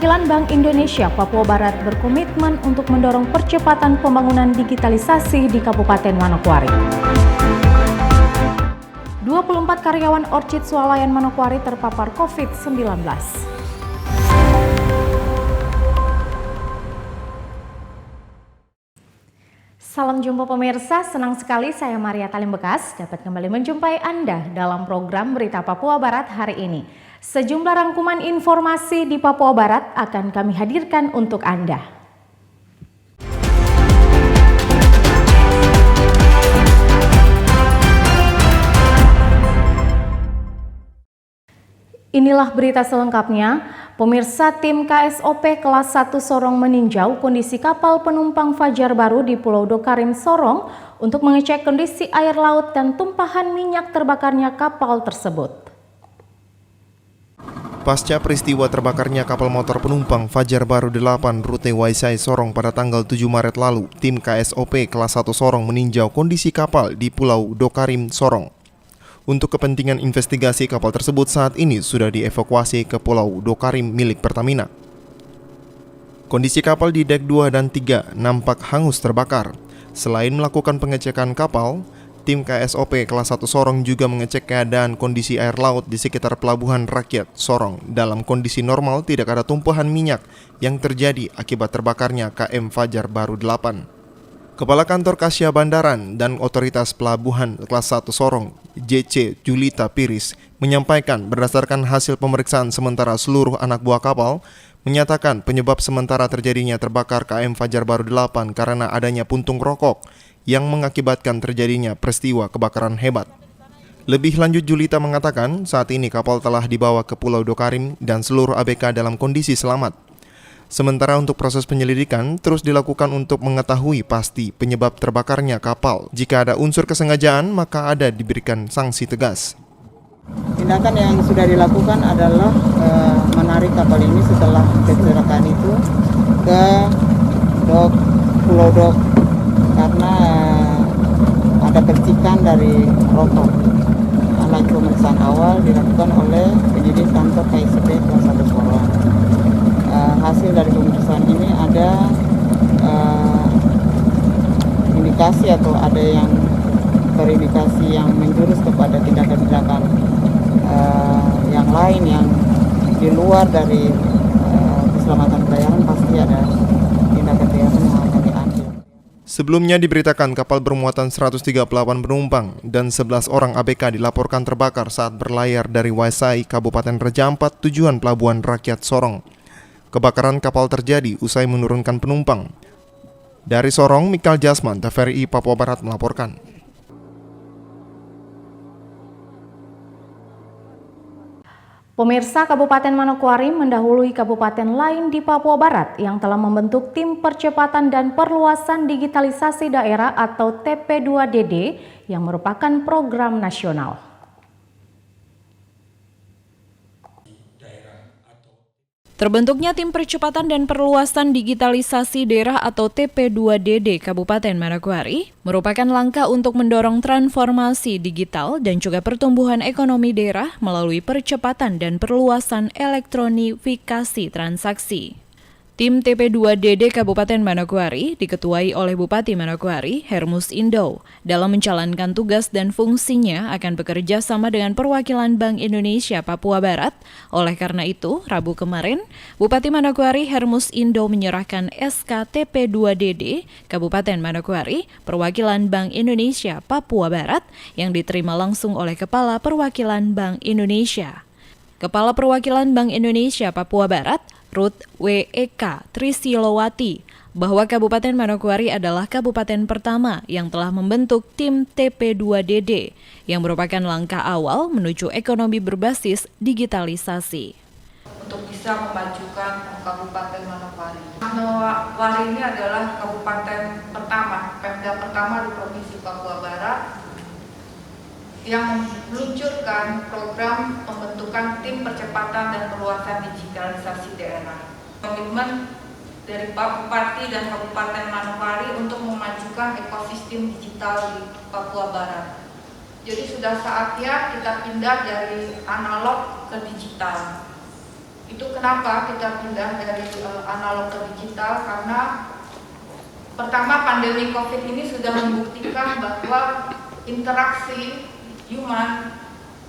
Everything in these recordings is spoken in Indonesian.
Perwakilan Bank Indonesia Papua Barat berkomitmen untuk mendorong percepatan pembangunan digitalisasi di Kabupaten Manokwari. 24 karyawan Orchid Swalayan Manokwari terpapar COVID-19. Salam jumpa pemirsa, senang sekali saya Maria Talim Bekas dapat kembali menjumpai Anda dalam program Berita Papua Barat hari ini. Sejumlah rangkuman informasi di Papua Barat akan kami hadirkan untuk Anda. Inilah berita selengkapnya. Pemirsa, tim KSOP kelas 1 Sorong meninjau kondisi kapal penumpang Fajar Baru di Pulau Dokarim Sorong untuk mengecek kondisi air laut dan tumpahan minyak terbakarnya kapal tersebut. Pasca peristiwa terbakarnya kapal motor penumpang Fajar Baru 8 rute Waisai Sorong pada tanggal 7 Maret lalu, tim KSOP kelas 1 Sorong meninjau kondisi kapal di Pulau Dokarim Sorong. Untuk kepentingan investigasi, kapal tersebut saat ini sudah dievakuasi ke Pulau Dokarim milik Pertamina. Kondisi kapal di dek 2 dan 3 nampak hangus terbakar. Selain melakukan pengecekan kapal, tim KSOP kelas 1 Sorong juga mengecek keadaan kondisi air laut di sekitar pelabuhan rakyat Sorong. Dalam kondisi normal tidak ada tumpahan minyak yang terjadi akibat terbakarnya KM Fajar Baru 8. Kepala Kantor Kasya Bandaran dan Otoritas Pelabuhan kelas 1 Sorong, JC Julita Piris, menyampaikan berdasarkan hasil pemeriksaan sementara seluruh anak buah kapal, menyatakan penyebab sementara terjadinya terbakar KM Fajar Baru 8 karena adanya puntung rokok yang mengakibatkan terjadinya peristiwa kebakaran hebat. Lebih lanjut, Julita mengatakan saat ini kapal telah dibawa ke Pulau Dokarim dan seluruh ABK dalam kondisi selamat. Sementara untuk proses penyelidikan terus dilakukan untuk mengetahui pasti penyebab terbakarnya kapal. Jika ada unsur kesengajaan, maka ada diberikan sanksi tegas. Tindakan yang sudah dilakukan adalah menarik kapal ini setelah kecelakaan itu ke Pulau Dok karena ada percikan dari rokok. Lanjut pemeriksaan awal dilakukan oleh penyidik kantor KSOP kelas 1 Sorong. Hasil dari pemeriksaan ini ada indikasi atau ada yang terindikasi yang menjurus kepada tindakan-tindakan yang lain yang di luar dari keselamatan pelayaran. Pasti ada tindakan-tindakan yang akan diambil. Sebelumnya diberitakan kapal bermuatan 138 penumpang dan 11 orang ABK dilaporkan terbakar saat berlayar dari Waisai, Kabupaten Raja Ampat, tujuan Pelabuhan Rakyat Sorong. Kebakaran kapal terjadi usai menurunkan penumpang. Dari Sorong, Mikal Jasman, TVRI Papua Barat melaporkan. Pemirsa, Kabupaten Manokwari mendahului kabupaten lain di Papua Barat yang telah membentuk tim percepatan dan perluasan digitalisasi daerah atau TP2DD yang merupakan program nasional. Terbentuknya Tim Percepatan dan Perluasan Digitalisasi Daerah atau TP2DD Kabupaten Manokwari merupakan langkah untuk mendorong transformasi digital dan juga pertumbuhan ekonomi daerah melalui percepatan dan perluasan elektronifikasi transaksi. Tim TP2DD Kabupaten Manokwari diketuai oleh Bupati Manokwari, Hermus Indo. Dalam menjalankan tugas dan fungsinya akan bekerja sama dengan perwakilan Bank Indonesia Papua Barat. Oleh karena itu, Rabu kemarin, Bupati Manokwari Hermus Indo menyerahkan SK TP2DD Kabupaten Manokwari, perwakilan Bank Indonesia Papua Barat yang diterima langsung oleh Kepala Perwakilan Bank Indonesia. Kepala Perwakilan Bank Indonesia Papua Barat, Ruth W.E.K. Trisilowati, bahwa Kabupaten Manokwari adalah kabupaten pertama yang telah membentuk tim TP2DD yang merupakan langkah awal menuju ekonomi berbasis digitalisasi. Untuk bisa memajukan Kabupaten Manokwari. Manokwari ini adalah kabupaten pertama, Pemda pertama di Provinsi Papua Barat yang meluncurkan program pembentukan tim percepatan dan perluasan digitalisasi daerah. Komitmen dari Pak Bupati dan Kabupaten Manokwari untuk memajukan ekosistem digital di Papua Barat. Jadi sudah saatnya kita pindah dari analog ke digital. Itu kenapa kita pindah dari analog ke digital, karena pertama pandemi COVID ini sudah membuktikan bahwa interaksi human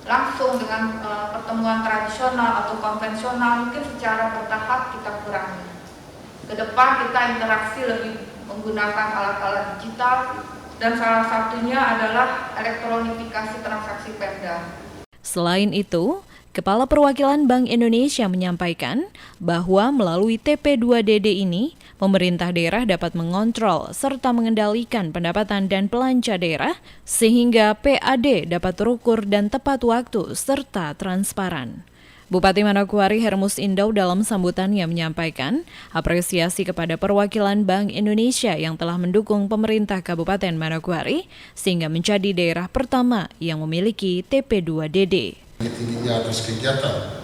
langsung dengan pertemuan tradisional atau konvensional mungkin secara bertahap kita kurangi. Ke depan kita interaksi lebih menggunakan alat-alat digital dan salah satunya adalah elektronifikasi transaksi Pemda. Selain itu, Kepala Perwakilan Bank Indonesia menyampaikan bahwa melalui TP2DD ini, pemerintah daerah dapat mengontrol serta mengendalikan pendapatan dan belanja daerah sehingga PAD dapat terukur dan tepat waktu serta transparan. Bupati Manokwari Hermus Indau dalam sambutannya menyampaikan apresiasi kepada perwakilan Bank Indonesia yang telah mendukung pemerintah Kabupaten Manokwari sehingga menjadi daerah pertama yang memiliki TP2DD. Tingginya atas kegiatan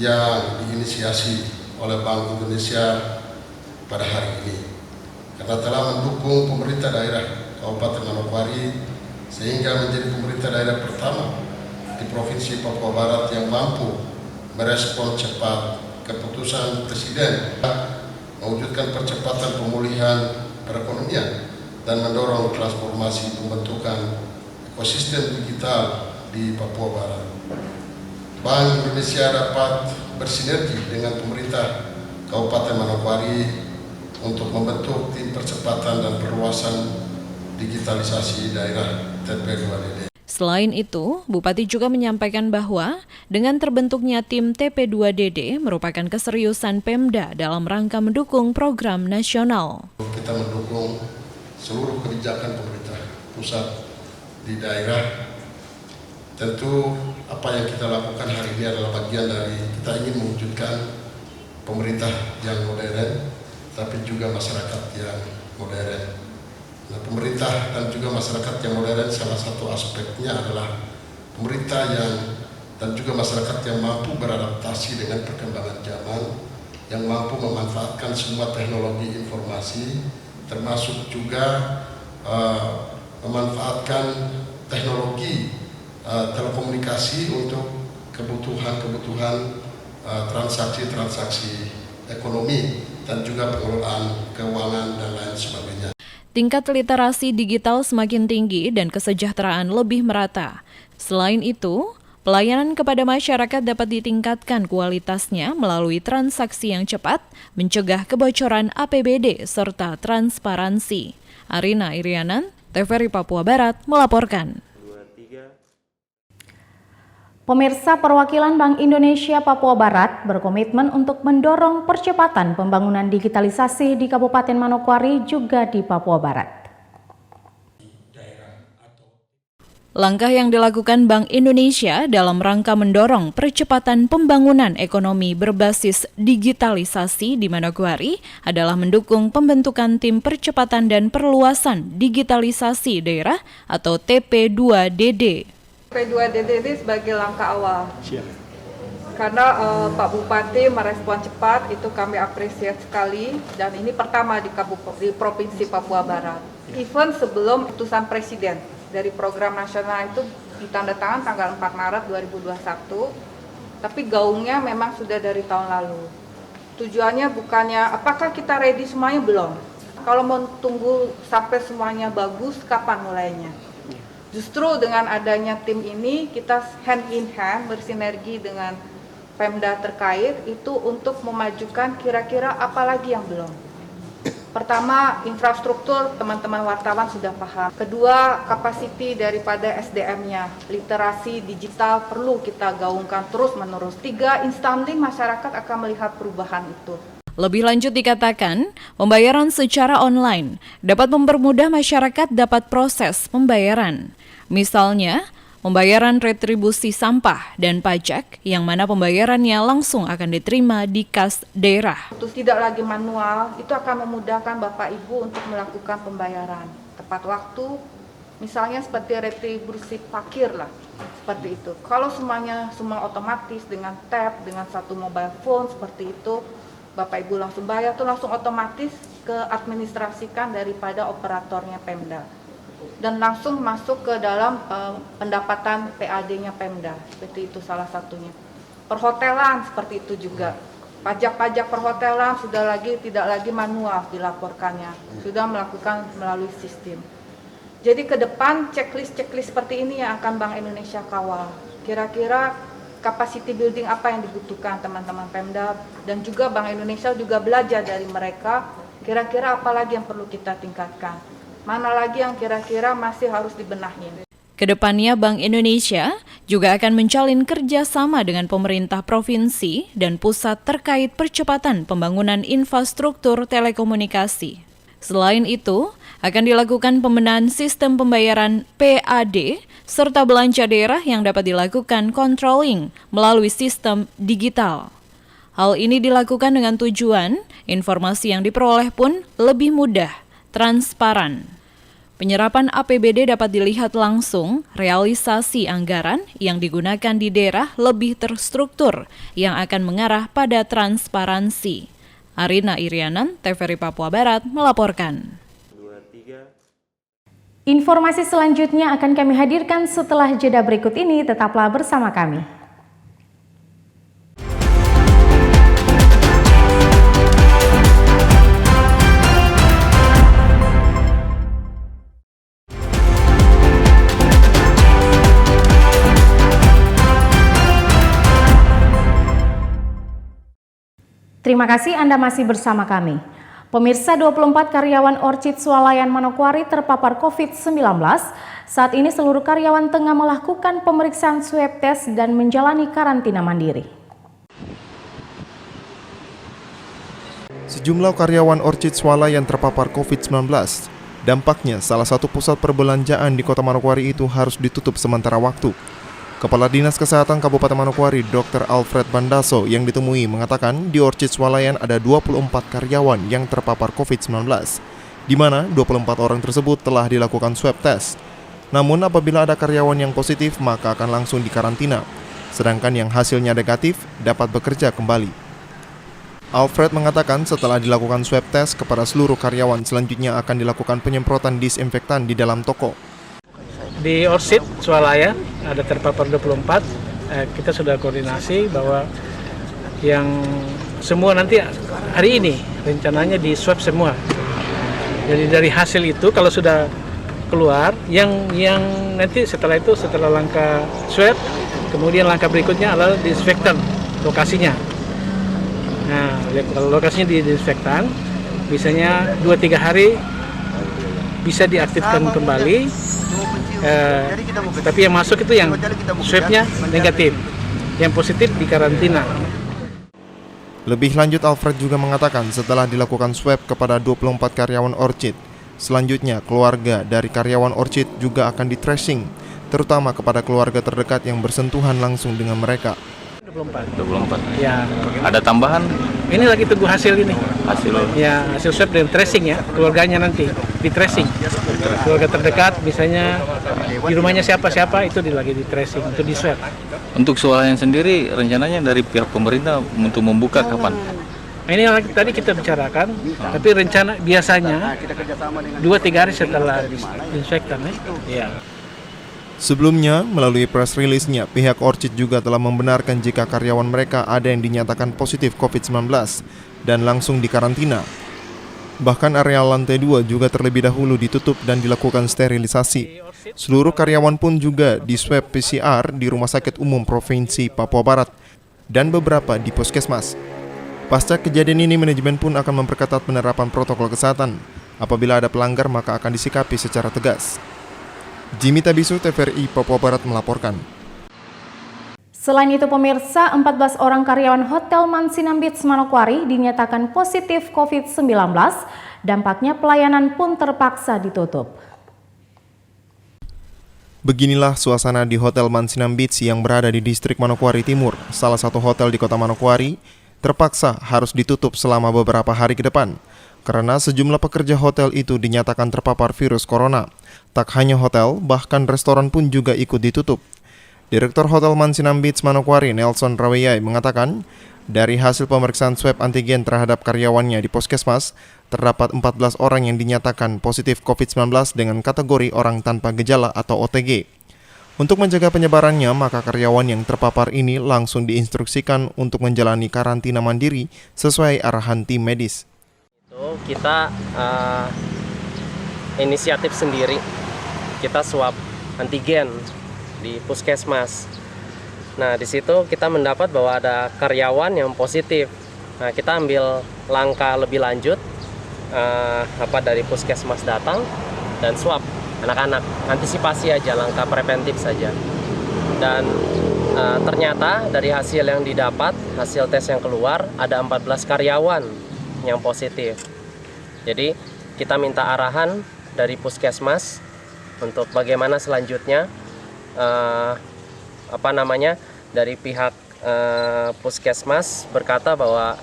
yang diinisiasi oleh Bank Indonesia pada hari ini, karena telah mendukung pemerintah daerah Kabupaten Manokwari sehingga menjadi pemerintah daerah pertama di Provinsi Papua Barat yang mampu merespon cepat keputusan Presiden mewujudkan percepatan pemulihan perekonomian dan mendorong transformasi pembentukan ekosistem digital di Papua Barat. Bank Indonesia dapat bersinergi dengan pemerintah Kabupaten Manokwari untuk membentuk tim percepatan dan perluasan digitalisasi daerah TP2DD. Selain itu, Bupati juga menyampaikan bahwa dengan terbentuknya tim TP2DD merupakan keseriusan Pemda dalam rangka mendukung program nasional. Kita mendukung seluruh kebijakan pemerintah pusat di daerah. Tentu apa yang kita lakukan hari ini adalah bagian dari kita ingin mewujudkan pemerintah yang modern, tapi juga masyarakat yang modern. Nah, pemerintah dan juga masyarakat yang modern salah satu aspeknya adalah pemerintah dan juga masyarakat yang mampu beradaptasi dengan perkembangan zaman, yang mampu memanfaatkan semua teknologi informasi, termasuk juga memanfaatkan teknologi telekomunikasi untuk kebutuhan transaksi ekonomi dan juga pengelolaan keuangan dan lain sebagainya. Tingkat literasi digital semakin tinggi dan kesejahteraan lebih merata. Selain itu, pelayanan kepada masyarakat dapat ditingkatkan kualitasnya melalui transaksi yang cepat, mencegah kebocoran APBD, serta transparansi. Arina Irianan, TVRI Papua Barat, melaporkan. Pemirsa, Perwakilan Bank Indonesia Papua Barat berkomitmen untuk mendorong percepatan pembangunan digitalisasi di Kabupaten Manokwari juga di Papua Barat. Langkah yang dilakukan Bank Indonesia dalam rangka mendorong percepatan pembangunan ekonomi berbasis digitalisasi di Manokwari adalah mendukung pembentukan tim percepatan dan perluasan digitalisasi daerah atau TP2DD. TP2DD ini sebagai langkah awal. Karena Pak Bupati merespon cepat, itu kami apresiasi sekali, dan ini pertama di Provinsi Papua Barat. Even sebelum putusan Presiden dari program nasional itu ditandatangan tanggal 4 Maret 2021, tapi gaungnya memang sudah dari tahun lalu. Tujuannya bukannya apakah kita ready semuanya, belum. Kalau mau tunggu sampai semuanya bagus, kapan mulainya? Justru dengan adanya tim ini, kita hand in hand bersinergi dengan Pemda terkait itu untuk memajukan kira-kira apa lagi yang belum. Pertama, infrastruktur teman-teman wartawan sudah paham. Kedua, kapasiti daripada SDM-nya, literasi digital perlu kita gaungkan terus-menerus. 3, instantly masyarakat akan melihat perubahan itu. Lebih lanjut dikatakan, pembayaran secara online dapat mempermudah masyarakat dapat proses pembayaran. Misalnya, pembayaran retribusi sampah dan pajak yang mana pembayarannya langsung akan diterima di kas daerah. Terus tidak lagi manual, itu akan memudahkan Bapak Ibu untuk melakukan pembayaran tepat waktu, misalnya seperti retribusi parkir lah, seperti itu. Kalau semua otomatis dengan tap, dengan satu mobile phone seperti itu, Bapak Ibu langsung bayar, itu langsung otomatis ke administrasikan daripada operatornya Pemda. Dan langsung masuk ke dalam pendapatan PAD-nya Pemda, seperti itu salah satunya. Perhotelan seperti itu juga. Pajak-pajak perhotelan tidak lagi manual dilaporkannya, sudah melakukan melalui sistem. Jadi ke depan checklist seperti ini yang akan Bank Indonesia kawal. Kira-kira capacity building apa yang dibutuhkan teman-teman Pemda, dan juga Bank Indonesia juga belajar dari mereka, kira-kira apa lagi yang perlu kita tingkatkan, mana lagi yang kira-kira masih harus dibenahi. Kedepannya Bank Indonesia juga akan menjalin kerjasama dengan pemerintah provinsi dan pusat terkait percepatan pembangunan infrastruktur telekomunikasi. Selain itu, akan dilakukan pembenahan sistem pembayaran PAD serta belanja daerah yang dapat dilakukan controlling melalui sistem digital. Hal ini dilakukan dengan tujuan informasi yang diperoleh pun lebih mudah, transparan. Penyerapan APBD dapat dilihat langsung, realisasi anggaran yang digunakan di daerah lebih terstruktur yang akan mengarah pada transparansi. Arina Irianan, TVRI Papua Barat melaporkan. Informasi selanjutnya akan kami hadirkan setelah jeda berikut ini, tetaplah bersama kami. Terima kasih Anda masih bersama kami. Pemirsa, 24 karyawan Orchid Swalayan Manokwari terpapar COVID-19. Saat ini seluruh karyawan tengah melakukan pemeriksaan swab test dan menjalani karantina mandiri. Sejumlah karyawan Orchid Swalayan terpapar COVID-19. Dampaknya, salah satu pusat perbelanjaan di Kota Manokwari itu harus ditutup sementara waktu. Kepala Dinas Kesehatan Kabupaten Manokwari, Dr. Alfred Bandaso, yang ditemui mengatakan di Orchid Swalayan ada 24 karyawan yang terpapar COVID-19, di mana 24 orang tersebut telah dilakukan swab test. Namun apabila ada karyawan yang positif, maka akan langsung dikarantina, sedangkan yang hasilnya negatif dapat bekerja kembali. Alfred mengatakan setelah dilakukan swab test kepada seluruh karyawan, selanjutnya akan dilakukan penyemprotan disinfektan di dalam toko. Di Orchid Swalayan ada terpapar 24, kita sudah koordinasi bahwa yang semua nanti hari ini rencananya di swab semua. Jadi dari hasil itu kalau sudah keluar, yang nanti setelah itu, setelah langkah swab, kemudian langkah berikutnya adalah disinfektan lokasinya. Nah, kalau lokasinya di disinfektan, biasanya 2-3 hari bisa diaktifkan kembali. Tapi yang masuk itu yang swabnya negatif, yang positif dikarantina. Lebih lanjut, Alfred juga mengatakan setelah dilakukan swab kepada 24 karyawan Orchid, selanjutnya keluarga dari karyawan Orchid juga akan di-tracing, terutama kepada keluarga terdekat yang bersentuhan langsung dengan mereka. 24. Ya. Ada tambahan? Ini lagi tunggu hasil ini. Hasil Ya, hasil swab dan tracing ya, keluarganya nanti di tracing. Keluarga terdekat, misalnya di rumahnya siapa itu lagi di tracing untuk di swab. Untuk Swalayan sendiri rencananya dari pihak pemerintah untuk membuka kapan? Ini yang tadi kita bicarakan, tapi rencana biasanya 2-3 hari setelah disinfektan ya. Sebelumnya, melalui press release-nya, pihak Orchid juga telah membenarkan jika karyawan mereka ada yang dinyatakan positif COVID-19 dan langsung dikarantina. Bahkan area lantai 2 juga terlebih dahulu ditutup dan dilakukan sterilisasi. Seluruh karyawan pun juga di swab PCR di Rumah Sakit Umum Provinsi Papua Barat dan beberapa di Puskesmas. Pasca kejadian ini, manajemen pun akan memperketat penerapan protokol kesehatan. Apabila ada pelanggar, maka akan disikapi secara tegas. Jimmy Tabisu, TVRI Papua Barat melaporkan. Selain itu pemirsa, 14 orang karyawan Hotel Mansinam Beach Manokwari dinyatakan positif COVID-19, dampaknya pelayanan pun terpaksa ditutup. Beginilah suasana di Hotel Mansinam Beach yang berada di distrik Manokwari Timur, salah satu hotel di Kota Manokwari, terpaksa harus ditutup selama beberapa hari ke depan. Karena sejumlah pekerja hotel itu dinyatakan terpapar virus corona. Tak hanya hotel, bahkan restoran pun juga ikut ditutup. Direktur Hotel Mansinam Beach Manokwari, Nelson Raweyai, mengatakan, dari hasil pemeriksaan swab antigen terhadap karyawannya di Puskesmas, terdapat 14 orang yang dinyatakan positif COVID-19 dengan kategori orang tanpa gejala atau OTG. Untuk menjaga penyebarannya, maka karyawan yang terpapar ini langsung diinstruksikan untuk menjalani karantina mandiri sesuai arahan tim medis. Kita inisiatif sendiri, kita swab antigen di puskesmas. Nah, di situ kita mendapat bahwa ada karyawan yang positif. Nah, kita ambil langkah lebih lanjut, dari puskesmas datang dan swab anak-anak, antisipasi aja, langkah preventif saja. Dan ternyata dari hasil yang didapat, hasil tes yang keluar, ada 14 karyawan yang positif. Jadi kita minta arahan dari puskesmas untuk bagaimana selanjutnya, dari pihak puskesmas berkata bahwa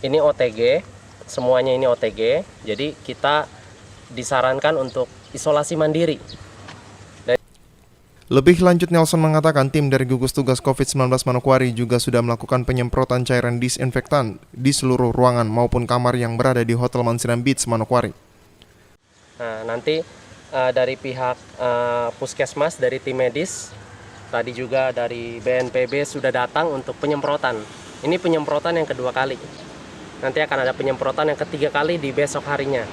ini OTG, semuanya ini OTG, jadi kita disarankan untuk isolasi mandiri. Lebih lanjut, Nelson mengatakan tim dari gugus tugas COVID-19 Manokwari juga sudah melakukan penyemprotan cairan disinfektan di seluruh ruangan maupun kamar yang berada di Hotel Mansinam Beach, Manokwari. Nah, nanti dari pihak puskesmas, dari tim medis, tadi juga dari BNPB sudah datang untuk penyemprotan. Ini penyemprotan yang kedua kali. Nanti akan ada penyemprotan yang ketiga kali di besok harinya.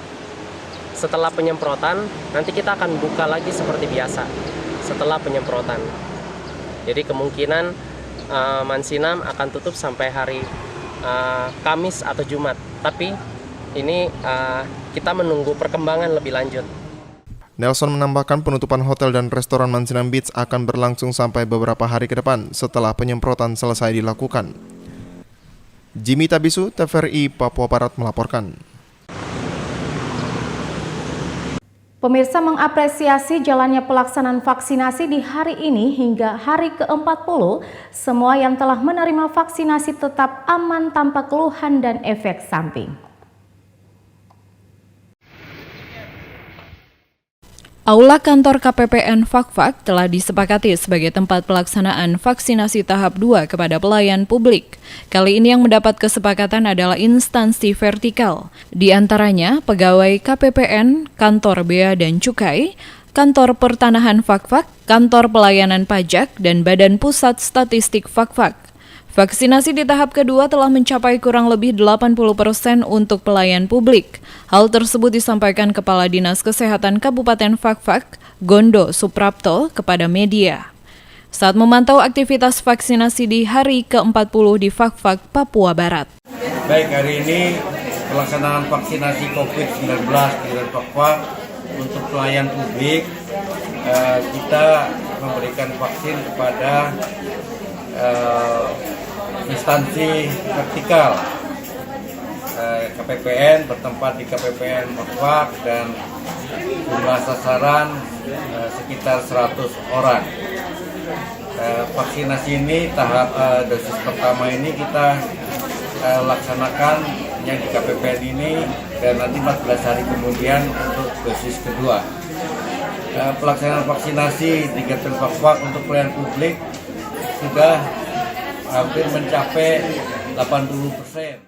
Setelah penyemprotan, nanti kita akan buka lagi seperti biasa setelah penyemprotan. Jadi kemungkinan Mansinam akan tutup sampai hari Kamis atau Jumat. Tapi ini kita menunggu perkembangan lebih lanjut. Nelson menambahkan penutupan hotel dan restoran Mansinam Beach akan berlangsung sampai beberapa hari ke depan setelah penyemprotan selesai dilakukan. Jimmy Tabisu, TVRI Papua Barat melaporkan. Pemirsa mengapresiasi jalannya pelaksanaan vaksinasi di hari ini hingga hari ke-40. Semua yang telah menerima vaksinasi tetap aman tanpa keluhan dan efek samping. Aula kantor KPPN Fakfak telah disepakati sebagai tempat pelaksanaan vaksinasi tahap 2 kepada pelayan publik. Kali ini yang mendapat kesepakatan adalah instansi vertikal, di antaranya pegawai KPPN, kantor Bea dan Cukai, kantor pertanahan Fakfak, kantor pelayanan pajak, dan Badan Pusat Statistik Fakfak. Vaksinasi di tahap kedua telah mencapai kurang lebih 80% untuk pelayan publik. Hal tersebut disampaikan Kepala Dinas Kesehatan Kabupaten Fakfak, Gondo Suprapto, kepada media saat memantau aktivitas vaksinasi di hari ke-40 di Fakfak, Papua Barat. Baik, hari ini pelaksanaan vaksinasi COVID-19 di Fakfak untuk pelayan publik, kita memberikan vaksin kepada instansi vertikal. KPPN bertempat di KPPN Fakfak dan jumlah sasaran sekitar 100 orang. Vaksinasi ini tahap dosis pertama ini kita laksanakan yang di KPPN ini dan nanti 14 hari kemudian untuk dosis kedua. Pelaksanaan vaksinasi di KPPN Fakfak untuk pelayan publik sudah hampir mencapai 80%.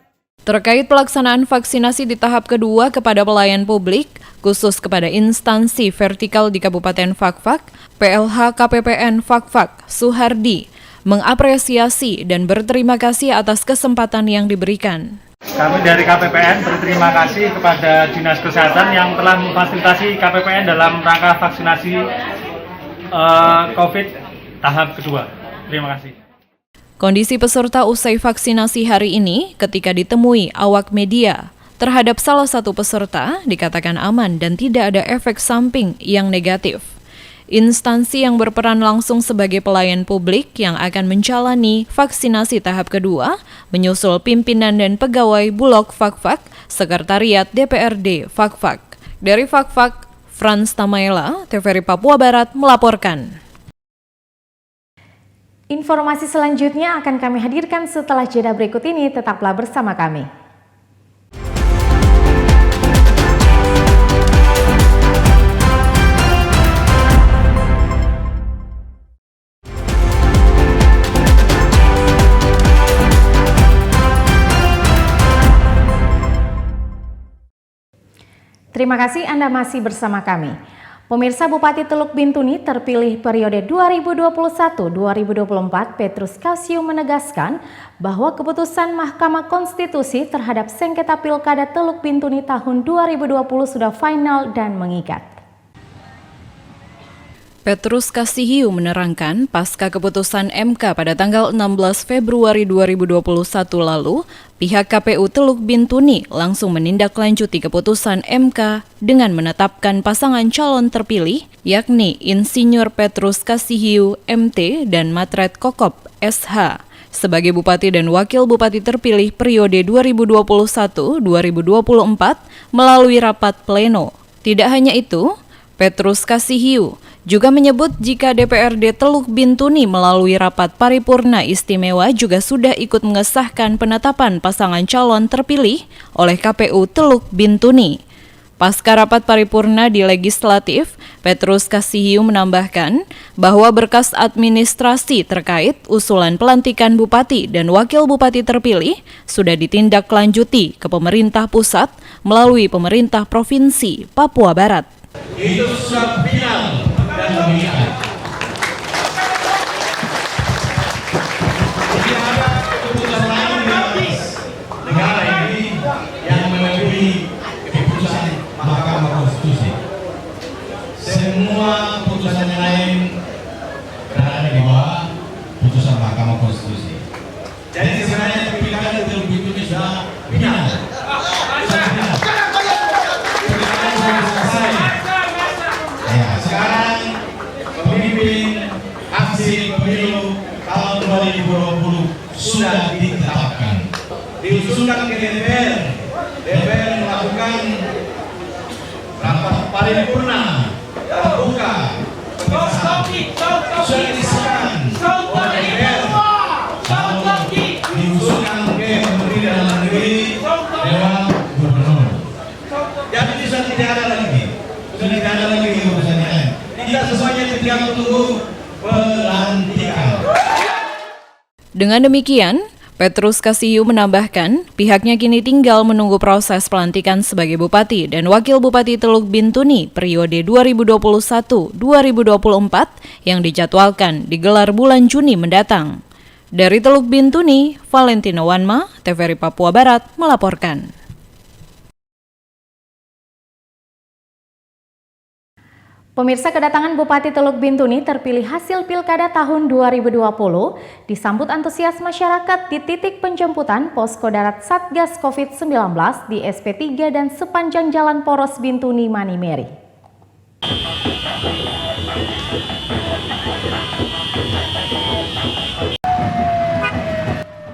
Terkait pelaksanaan vaksinasi di tahap kedua kepada pelayan publik, khusus kepada instansi vertikal di Kabupaten Fakfak, PLH KPPN Fakfak, Suhardi, mengapresiasi dan berterima kasih atas kesempatan yang diberikan. Kami dari KPPN berterima kasih kepada Dinas Kesehatan yang telah memfasilitasi KPPN dalam rangka vaksinasi COVID tahap kedua. Terima kasih. Kondisi peserta usai vaksinasi hari ini ketika ditemui awak media terhadap salah satu peserta dikatakan aman dan tidak ada efek samping yang negatif. Instansi yang berperan langsung sebagai pelayan publik yang akan menjalani vaksinasi tahap kedua menyusul pimpinan dan pegawai Bulog Fakfak, Sekretariat DPRD Fakfak. Dari Fakfak, Frans Tamaela, TVRI Papua Barat melaporkan. Informasi selanjutnya akan kami hadirkan setelah jeda berikut ini, tetaplah bersama kami. Terima kasih Anda masih bersama kami. Pemirsa, Bupati Teluk Bintuni terpilih periode 2021-2024 Petrus Kasiu menegaskan bahwa keputusan Mahkamah Konstitusi terhadap sengketa Pilkada Teluk Bintuni tahun 2020 sudah final dan mengikat. Petrus Kasihiu menerangkan pasca keputusan MK pada tanggal 16 Februari 2021 lalu, pihak KPU Teluk Bintuni langsung menindaklanjuti keputusan MK dengan menetapkan pasangan calon terpilih, yakni Insinyur Petrus Kasihiu MT dan Matret Kokop SH, sebagai Bupati dan Wakil Bupati terpilih periode 2021-2024 melalui rapat pleno. Tidak hanya itu, Petrus Kasihiu juga menyebut jika DPRD Teluk Bintuni melalui rapat paripurna istimewa juga sudah ikut mengesahkan penetapan pasangan calon terpilih oleh KPU Teluk Bintuni. Pasca rapat paripurna di Legislatif, Petrus Kasihiu menambahkan bahwa berkas administrasi terkait usulan pelantikan Bupati dan Wakil Bupati terpilih sudah ditindaklanjuti ke pemerintah pusat melalui pemerintah Provinsi Papua Barat. Itu sudah final dan mengikat. Tidak ada keputusan lain di atas negara ini yang melebihi keputusan Mahkamah Konstitusi. Semua putusan yang lain berada di bawah putusan Mahkamah Konstitusi. Jadi sebenarnya Pilkada Teluk Bintuni sudah final. Sekarang pemimpin aksi pemilu tahun 2020 sudah ditetapkan. Diusulkan ke DPR. DPR melakukan rapat paripurna terbuka. Sudah disahkan oleh DPR. Lalu diusulkan ke Menteri Dalam Negeri Dewan Gubernur. Jadi sudah tidak ada lagi. Sudah tidak ada lagi urusan yang lain. Kita semuanya tinggal tunggu pelantikan. Dengan demikian, Petrus Kasihiu menambahkan pihaknya kini tinggal menunggu proses pelantikan sebagai Bupati dan Wakil Bupati Teluk Bintuni periode 2021-2024 yang dijadwalkan digelar bulan Juni mendatang. Dari Teluk Bintuni, Valentino Wanma, TVRI Papua Barat melaporkan. Pemirsa, kedatangan Bupati Teluk Bintuni terpilih hasil Pilkada tahun 2020 disambut antusias masyarakat di titik penjemputan posko darat Satgas COVID-19 di SP3 dan sepanjang Jalan Poros Bintuni Manimeri.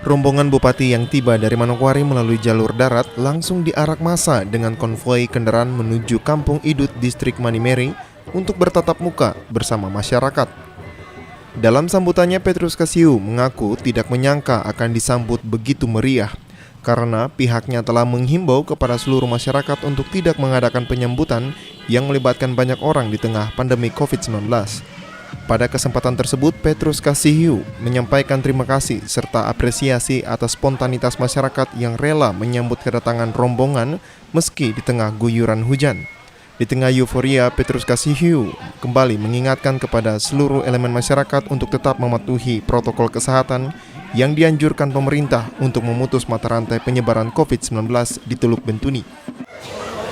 Rombongan Bupati yang tiba dari Manokwari melalui jalur darat langsung diarak massa dengan konvoi kendaraan menuju Kampung Idut, Distrik Manimeri untuk bertatap muka bersama masyarakat. Dalam sambutannya, Petrus Kasihiu mengaku tidak menyangka akan disambut begitu meriah karena pihaknya telah menghimbau kepada seluruh masyarakat untuk tidak mengadakan penyambutan yang melibatkan banyak orang di tengah pandemi COVID-19. Pada kesempatan tersebut, Petrus Kasihiu menyampaikan terima kasih serta apresiasi atas spontanitas masyarakat yang rela menyambut kedatangan rombongan meski di tengah guyuran hujan. Di tengah euforia, Petrus Kasihiu kembali mengingatkan kepada seluruh elemen masyarakat untuk tetap mematuhi protokol kesehatan yang dianjurkan pemerintah untuk memutus mata rantai penyebaran COVID-19 di Teluk Bintuni.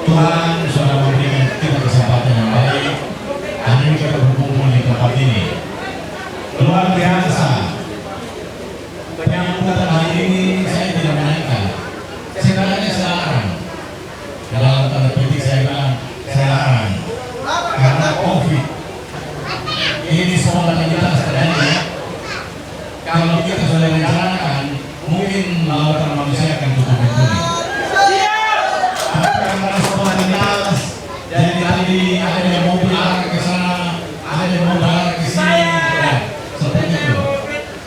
Tuhan sudah memberikan kita kesempatan yang baik, hari ini kita berkumpul di tempat ini. Luar biasa. Penyambutan hari ini saya tidak menyangka. Sebenarnya saya larang. Dalam tanda petik saya bilang, saya larang. Karena COVID. Ini semua akan jelas terjadi. Kalau kita sudah rencanakan, mungkin lautan manusia akan tutup Bintuni. Karena spontanitas, jadi tadi ada yang mobil arah ke sana, ada yang mobil arah ke sini, ya, seperti itu.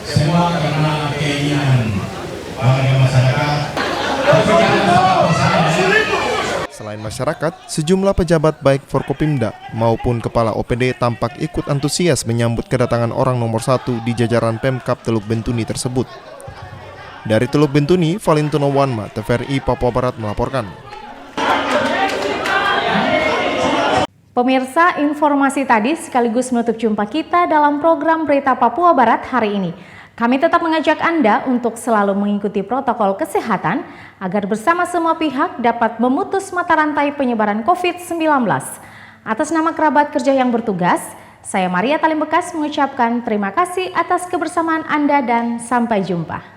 Semua karena keinginan warga masyarakat. Selain masyarakat, sejumlah pejabat baik Forkopimda maupun Kepala OPD tampak ikut antusias menyambut kedatangan orang nomor 1 di jajaran Pemkab Teluk Bintuni tersebut. Dari Teluk Bintuni, Valentino Wanma, TVRI Papua Barat melaporkan. Pemirsa, informasi tadi sekaligus menutup jumpa kita dalam program Berita Papua Barat hari ini. Kami tetap mengajak Anda untuk selalu mengikuti protokol kesehatan agar bersama semua pihak dapat memutus mata rantai penyebaran COVID-19. Atas nama kerabat kerja yang bertugas, saya Maria Talim Bekas mengucapkan terima kasih atas kebersamaan Anda dan sampai jumpa.